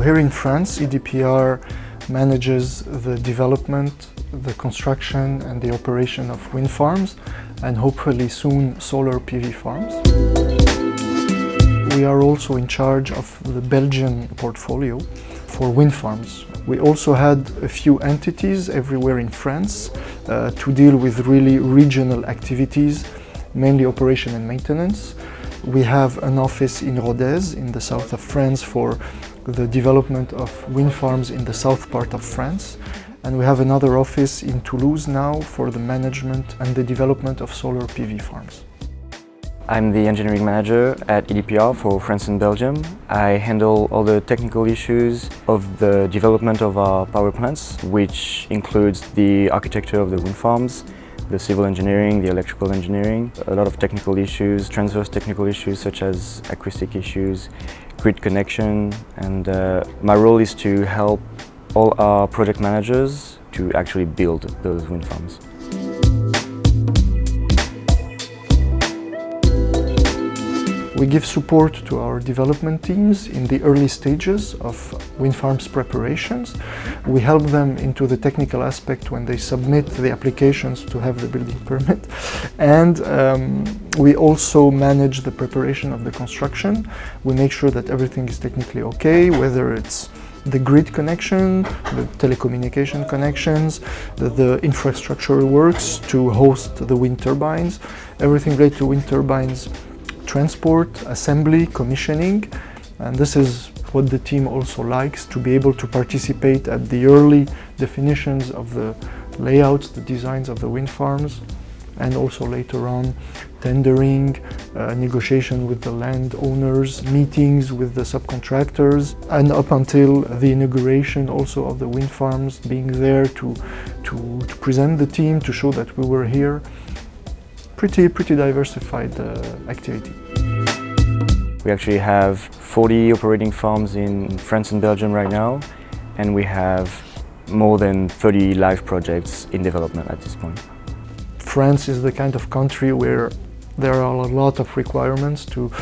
here in France, EDPR manages the development, the construction and the operation of wind farms, and hopefully soon solar PV farms. We are also in charge of the Belgian portfolio for wind farms. We also had a few entities everywhere in France to deal with really regional activities, mainly operation and maintenance. We have an office in Rodez in the south of France for the development of wind farms in the south part of France. And we have another office in Toulouse now for the management and the development of solar PV farms. I'm the engineering manager at EDPR for France and Belgium. I handle all the technical issues of the development of our power plants, which includes the architecture of the wind farms, the civil engineering, the electrical engineering, a lot of technical issues, transverse technical issues such as acoustic issues, grid connection, and my role is to help all our project managers to actually build those wind farms. We give support to our development teams in the early stages of wind farms preparations. We help them into the technical aspect when they submit the applications to have the building permit. And we also manage the preparation of the construction. We make sure that everything is technically okay, whether it's the grid connection, the telecommunication connections, the infrastructure works to host the wind turbines, everything related to wind turbines, transport, assembly, commissioning, and this is what the team also likes, to be able to participate at the early definitions of the layouts, the designs of the wind farms, and also later on tendering, negotiation with the landowners, meetings with the subcontractors, and up until the inauguration also of the wind farms, being there to present the team, to show that we were here. Pretty diversified activity. We actually have 40 operating farms in France and Belgium right now, and we have more than 30 live projects in development at this point. France is the kind of country where there are a lot of requirements to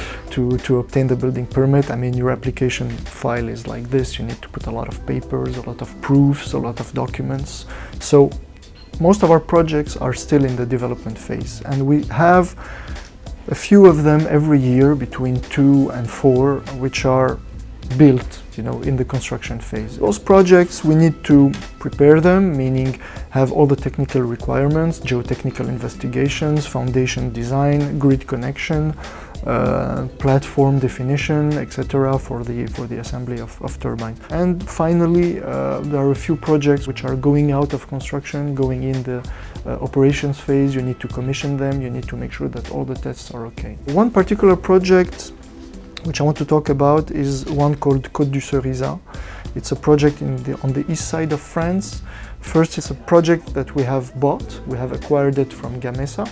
obtain the building permit. I mean, your application file is like this. You need to put a lot of papers, a lot of proofs, a lot of documents. So most of our projects are still in the development phase, and we have a few of them every year, between 2 and 4, which are built, in the construction phase. Those projects, we need to prepare them, meaning have all the technical requirements, geotechnical investigations, foundation design, grid connection, platform definition, etc. for the assembly of turbines. And finally, there are a few projects which are going out of construction, going in the operations phase. You need to commission them, you need to make sure that all the tests are okay. One particular project which I want to talk about is one called Quadrature. It's a project on the east side of France. First, it's a project that we have bought. We have acquired it from Gamesa,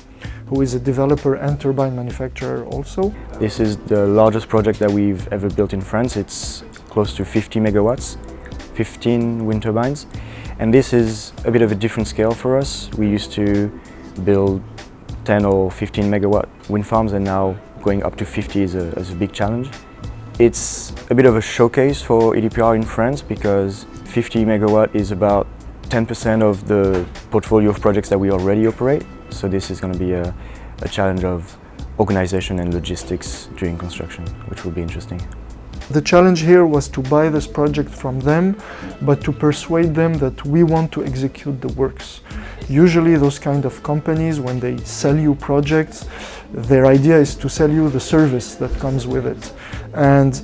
who is a developer and turbine manufacturer also. This is the largest project that we've ever built in France. It's close to 50 megawatts, 15 wind turbines. And this is a bit of a different scale for us. We used to build 10 or 15 megawatt wind farms, and now going up to 50 is a big challenge. It's a bit of a showcase for EDPR in France because 50 megawatt is about 10% of the portfolio of projects that we already operate. So this is going to be a challenge of organization and logistics during construction, which will be interesting. The challenge here was to buy this project from them, but to persuade them that we want to execute the works. Usually those kind of companies, when they sell you projects, their idea is to sell you the service that comes with it. And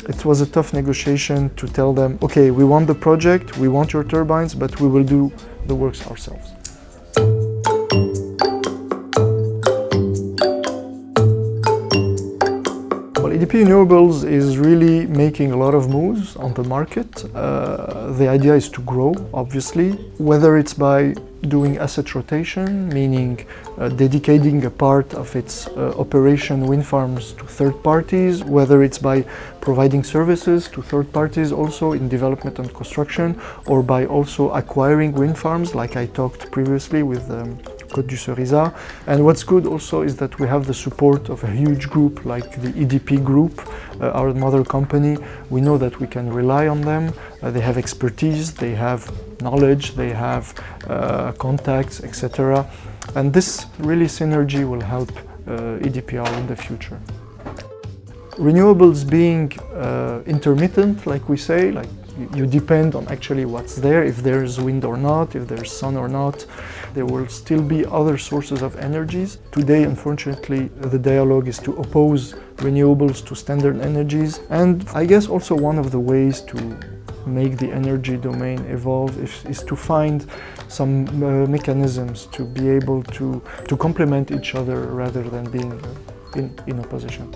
it was a tough negotiation to tell them, okay, we want the project, we want your turbines, but we will do the works ourselves. Well, EDP Renewables is really making a lot of moves on the market. The idea is to grow, obviously, whether it's by doing asset rotation, meaning dedicating a part of its operation wind farms to third parties, whether it's by providing services to third parties also in development and construction, or by also acquiring wind farms, like I talked previously with Côte du Cerisa. And what's good also is that we have the support of a huge group like the EDP group, our mother company. We know that we can rely on them. They have expertise, they have knowledge, they have contacts, etc. And this really synergy will help EDPR in the future. Renewables being intermittent, like we say, like you depend on actually what's there, if there's wind or not, if there's sun or not. There will still be other sources of energies. Today, unfortunately, the dialogue is to oppose renewables to standard energies. And I guess also one of the ways to make the energy domain evolve is to find some mechanisms to be able to complement each other rather than being in opposition.